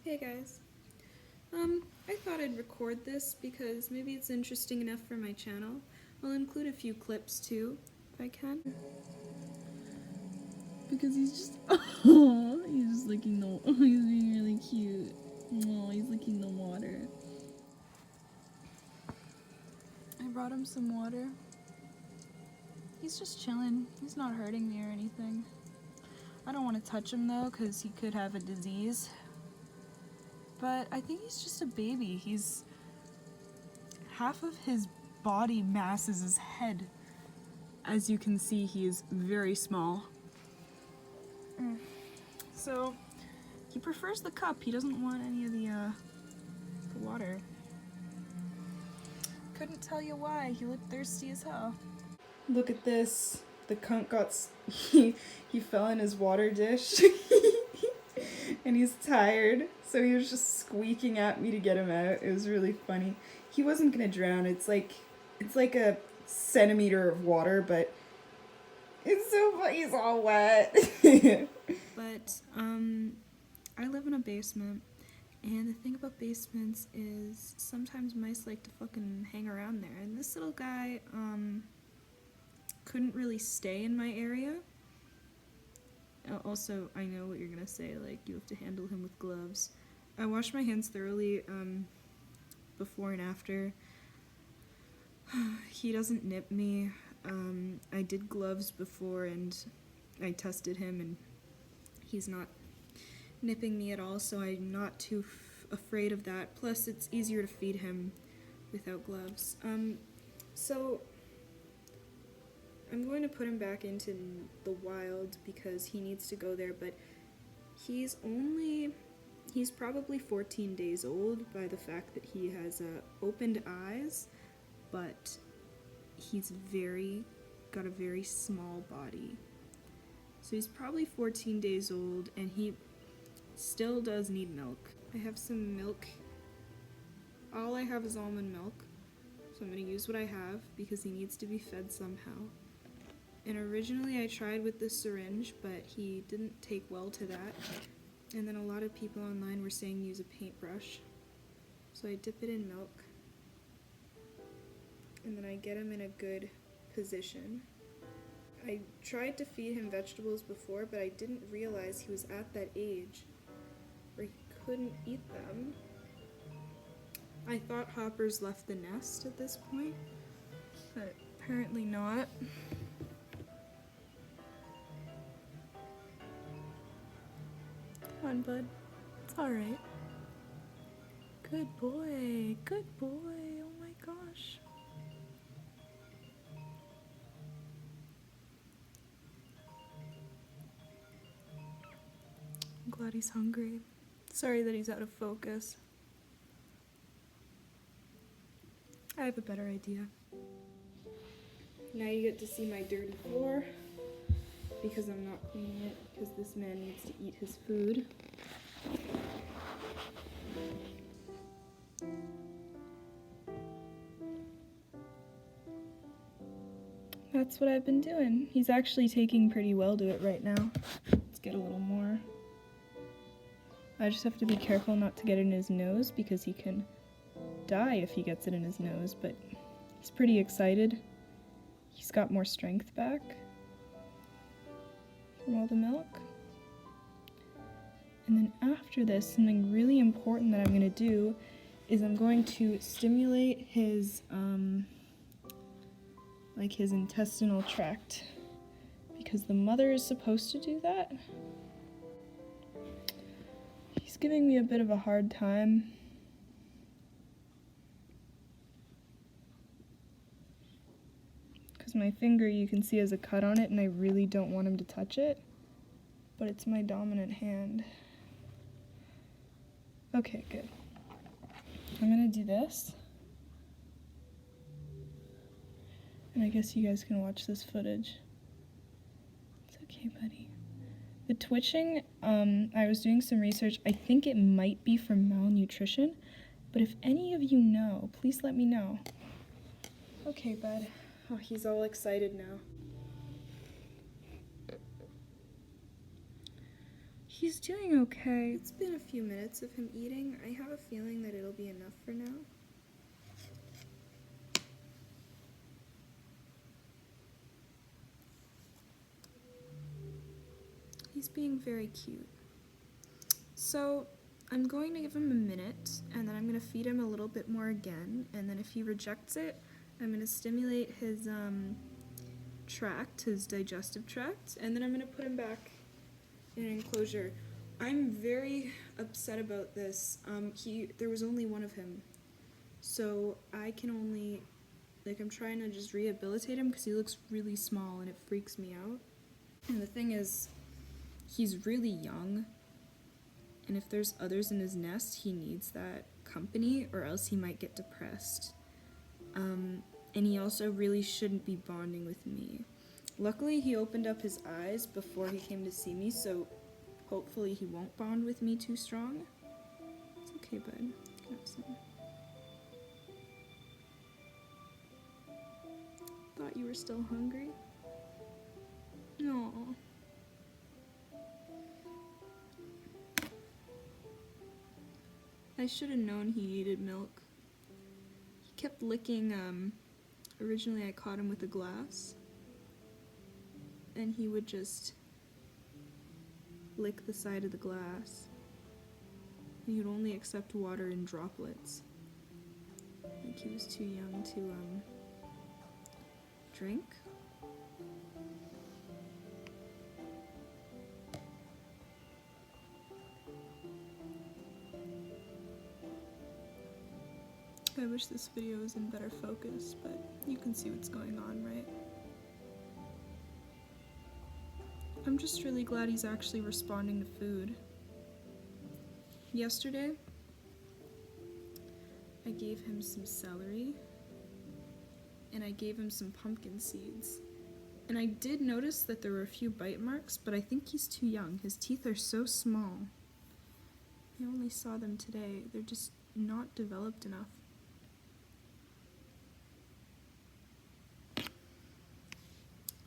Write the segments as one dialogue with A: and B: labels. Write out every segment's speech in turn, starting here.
A: Hey guys. I thought I'd record this because maybe it's interesting enough for my channel. I'll include a few clips too, if I can.
B: Because he's just, oh, he's just licking the, he's being really cute. Oh, he's licking the water. I brought him some water. He's just chilling. He's not hurting me or anything. I don't want to touch him though, because he could have a disease. But I think he's just a baby. He's, half of his body mass is his head. As you can see, he is very small. So, he prefers the cup. He doesn't want any of the water. Couldn't tell you why. He looked thirsty as hell. Look at this. The cunt got... he fell in his water dish. And he's tired. So he was just squeaking at me to get him out. It was really funny. He wasn't gonna drown. It's like a centimeter of water, but it's so funny. He's all wet.
A: But, I live in a basement, and the thing about basements is sometimes mice like to fucking hang around there, and this little guy, couldn't really stay in my area. Also, I know what you're gonna say, like, you have to handle him with gloves. I wash my hands thoroughly, before and after. He doesn't nip me. I did gloves before and I tested him and he's not nipping me at all, so I'm not too afraid of that. Plus, it's easier to feed him without gloves. So I'm going to put him back into the wild because he needs to go there, but he's probably 14 days old by the fact that he has opened eyes, but he's got a very small body. So he's probably 14 days old and he still does need milk. I have some milk. All I have is almond milk, so I'm going to use what I have because he needs to be fed somehow. And originally I tried with the syringe, but he didn't take well to that. And then a lot of people online were saying use a paintbrush. So I dip it in milk. And then I get him in a good position. I tried to feed him vegetables before, but I didn't realize he was at that age where he couldn't eat them. I thought Hoppers left the nest at this point, but apparently not. Come on, bud. It's alright. Good boy. Good boy. Oh my gosh. I'm glad he's hungry. Sorry that he's out of focus. I have a better idea. Now you get to see my dirty floor because I'm not cleaning it because this man needs to eat his food. That's what I've been doing. He's actually taking pretty well to it right now. Let's get a little more. I just have to be careful not to get it in his nose because he can die if he gets it in his nose, but he's pretty excited. He's got more strength back from all the milk. And then after this, something really important that I'm going to do is I'm going to stimulate his, his intestinal tract, because the mother is supposed to do that. He's giving me a bit of a hard time. Because my finger, you can see, has a cut on it, and I really don't want him to touch it. But it's my dominant hand. Okay, good. I'm gonna do this. And I guess you guys can watch this footage. It's okay, buddy. The twitching, I was doing some research. I think it might be from malnutrition, but if any of you know, please let me know. Okay, bud. Oh, he's all excited now.
B: He's doing okay.
A: It's been a few minutes of him eating. I have a feeling that it'll be enough for now. He's being very cute. So I'm going to give him a minute, and then I'm going to feed him a little bit more again, and then if he rejects it, I'm going to stimulate his tract, his digestive tract, and then I'm going to put him back in an enclosure. I'm very upset about this. There was only one of him, so I can only, I'm trying to just rehabilitate him because he looks really small and it freaks me out. And the thing is, he's really young, and if there's others in his nest, he needs that company or else he might get depressed. And he also really shouldn't be bonding with me. Luckily, he opened up his eyes before he came to see me, so hopefully he won't bond with me too strong. It's okay, bud. You can have some. Thought you were still hungry? No. I should have known he needed milk. He kept licking, originally I caught him with a glass, and he would just lick the side of the glass. And he would only accept water in droplets. Like he was too young to, drink. I wish this video was in better focus, but you can see what's going on, right? I'm just really glad he's actually responding to food. Yesterday, I gave him some celery, and I gave him some pumpkin seeds. And I did notice that there were a few bite marks, but I think he's too young. His teeth are so small. I only saw them today. They're just not developed enough.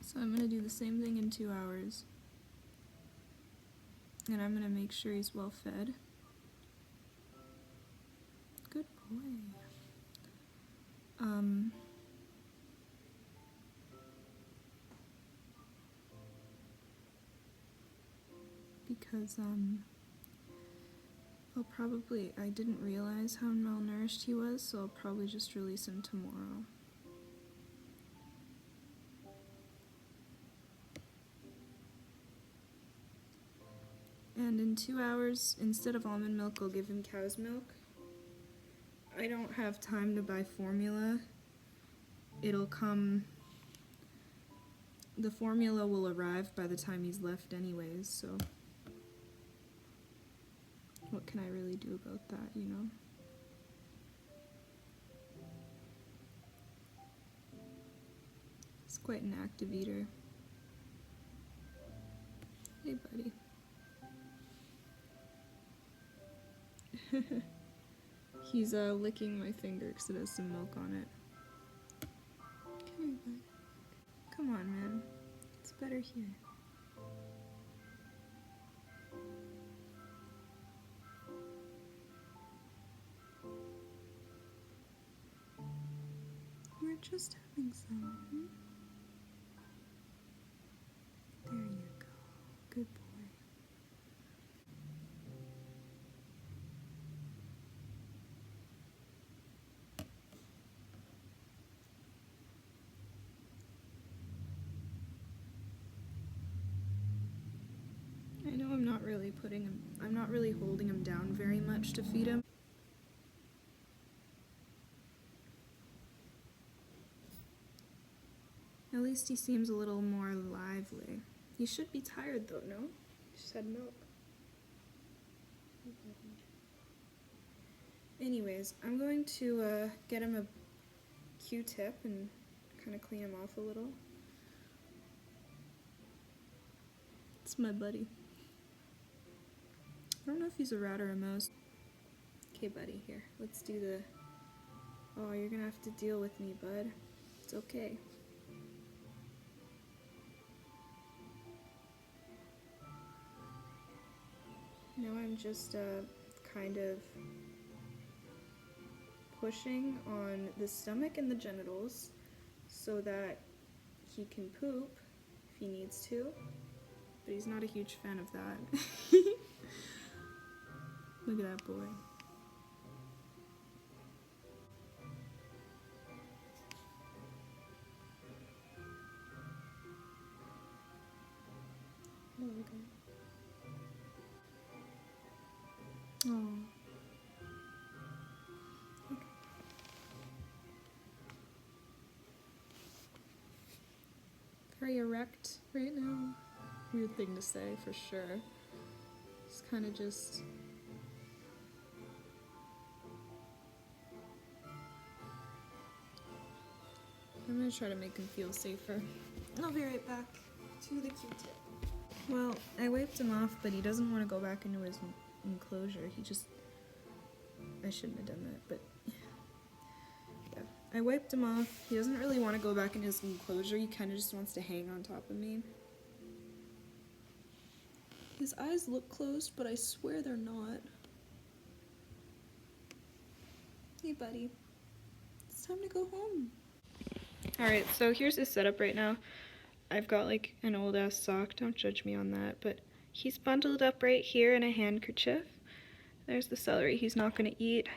A: So I'm gonna do the same thing in 2 hours. And I'm gonna make sure he's well fed. Good boy. Because, I didn't realize how malnourished he was, so I'll probably just release him tomorrow. And in 2 hours, instead of almond milk, I'll give him cow's milk. I don't have time to buy formula. It'll come... The formula will arrive by the time he's left anyways, so... What can I really do about that, you know? He's quite an active eater. Hey, buddy. He's licking my finger because it has some milk on it. Come here, bud. Come on, man. It's better here. We're just having some. There you go. Good boy. I know I'm not really holding him down very much to feed him. At least he seems a little more lively. He should be tired though, no? He just had milk. Anyways, I'm going to get him a Q-tip and kind of clean him off a little. It's my buddy. I don't know if he's a rat or a mouse. Okay, buddy, here. Let's do the... Oh, you're gonna have to deal with me, bud. It's okay. Now I'm just kind of pushing on the stomach and the genitals so that he can poop if he needs to, but he's not a huge fan of that. Look at that boy. Oh, look at him. Oh. Okay. Very erect right now. Weird thing to say for sure. It's kind of just. I'm gonna try to make him feel safer. I'll be right back to the Q-tip. Well, I wiped him off, but he doesn't want to go back into his enclosure. I shouldn't have done that, but yeah. I wiped him off. He doesn't really want to go back in his enclosure. He kind of just wants to hang on top of me. His eyes look closed, but I swear they're not. Hey, buddy. It's time to go home. Alright, so here's his setup right now. I've got like an old ass sock, don't judge me on that, but he's bundled up right here in a handkerchief. There's the celery he's not going to eat.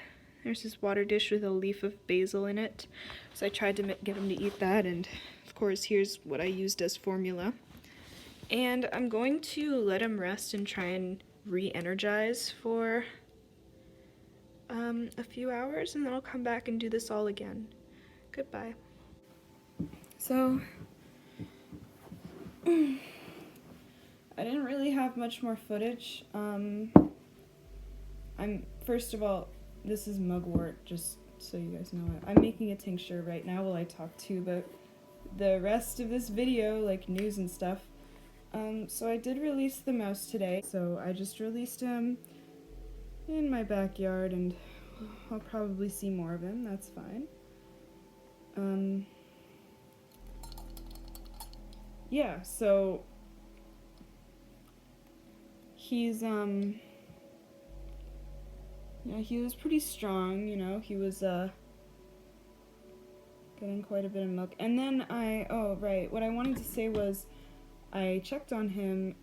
A: There's his water dish with a leaf of basil in it. So I tried to get him to eat that, and of course here's what I used as formula. And I'm going to let him rest and try and re-energize for a few hours, and then I'll come back and do this all again. Goodbye. So, I didn't really have much more footage. First of all, this is mugwort, just so you guys know. I'm making a tincture right now while I talk to you about the rest of this video, like news and stuff. So I did release the mouse today, so I just released him in my backyard, and I'll probably see more of him, that's fine. Yeah, so he's, yeah, he was pretty strong, you know, he was, getting quite a bit of milk. And then what I wanted to say was, I checked on him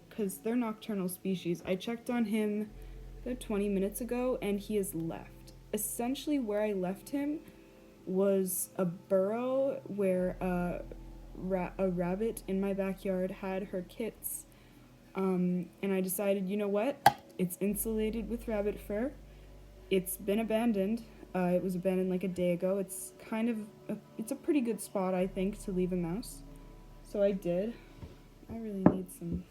A: because they're nocturnal species, I checked on him about 20 minutes ago, and he has left. Essentially, where I left him was a burrow where a rabbit in my backyard had her kits, and I decided, you know what, it's insulated with rabbit fur, it's been abandoned, it was abandoned like a day ago, it's kind of, it's a pretty good spot, I think, to leave a mouse, so I did. I really need some,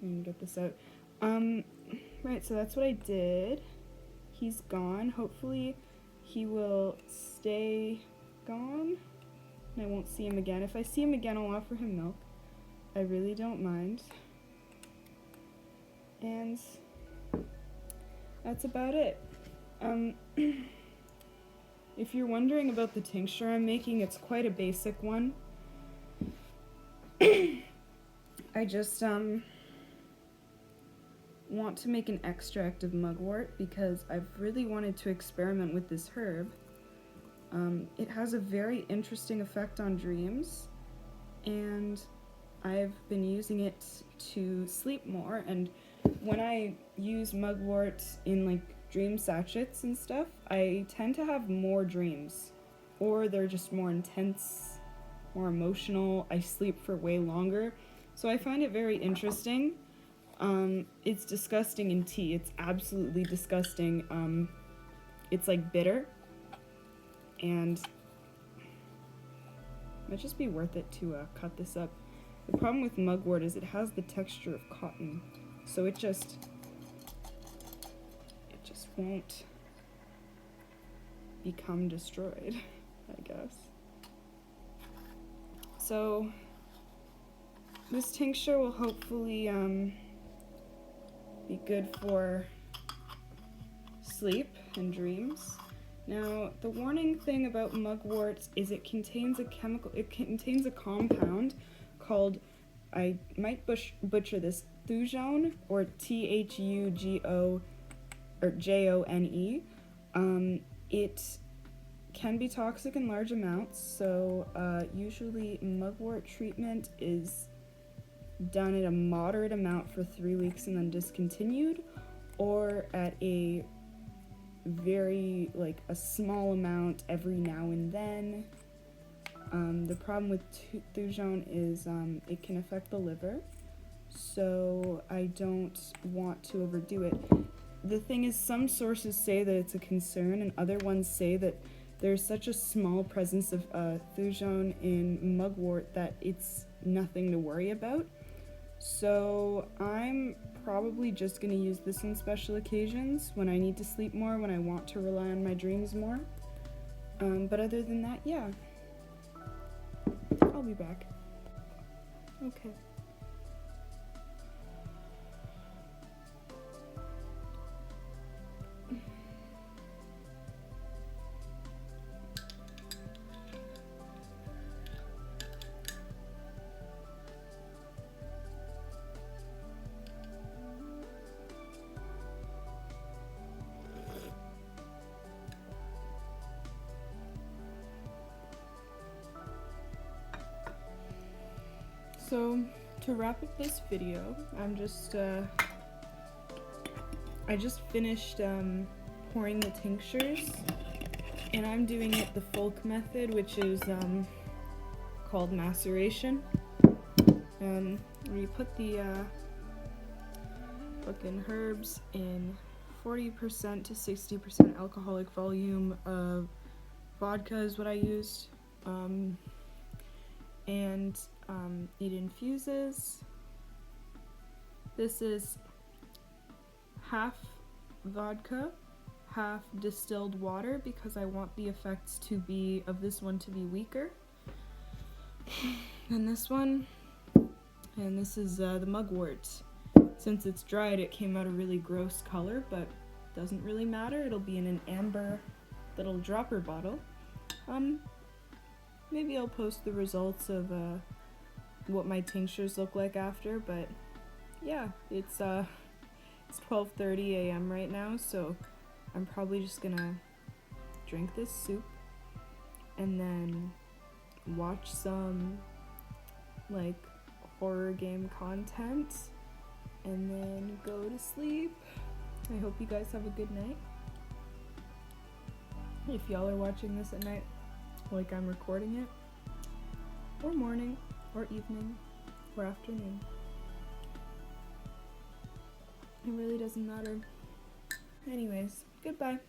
A: let me get this out. Right, so that's what I did. He's gone. Hopefully he will stay gone and I won't see him again. If I see him again, I'll offer him milk. I really don't mind. And that's about it. If you're wondering about the tincture I'm making, it's quite a basic one. I just want to make an extract of mugwort because I've really wanted to experiment with this herb. It has a very interesting effect on dreams, and I've been using it to sleep more, and when I use mugwort in like dream sachets and stuff, I tend to have more dreams, or they're just more intense, more emotional. I sleep for way longer, so I find it very interesting. It's disgusting in tea. It's absolutely disgusting. It's like bitter, and it might just be worth it to cut this up. The problem with mugwort is it has the texture of cotton, so it just won't become destroyed, I guess. So this tincture will hopefully be good for sleep and dreams. Now, the warning thing about mugwort is it contains a compound called, I might butcher this,
B: thujone, or THUGO, or JONE. It can be toxic in large amounts, so usually mugwort treatment is done at a moderate amount for 3 weeks and then discontinued, or at a very, like, a small amount every now and then. The problem with thujone is it can affect the liver, so I don't want to overdo it. The thing is, some sources say that it's a concern, and other ones say that there's such a small presence of thujone in mugwort that it's nothing to worry about. So I'm probably just going to use this on special occasions, when I need to sleep more, when I want to rely on my dreams more. But other than that, yeah. I'll be back. Okay. So, to wrap up this video, I just finished pouring the tinctures, and I'm doing it the Folk method, which is called maceration. Where you put the fucking herbs in 40% to 60% alcoholic volume of vodka is what I used. And it infuses. This is half vodka, half distilled water, because I want the effects of this one to be weaker than this one. And this is the mugwort. Since it's dried, it came out a really gross color, but doesn't really matter. It'll be in an amber little dropper bottle. Maybe I'll post the results of what my tinctures look like after, but yeah, it's 12:30 a.m. right now, so I'm probably just gonna drink this soup and then watch some, like, horror game content and then go to sleep. I hope you guys have a good night. If y'all are watching this at night, like I'm recording it, or morning, or evening, or afternoon. It really doesn't matter. Anyways, goodbye.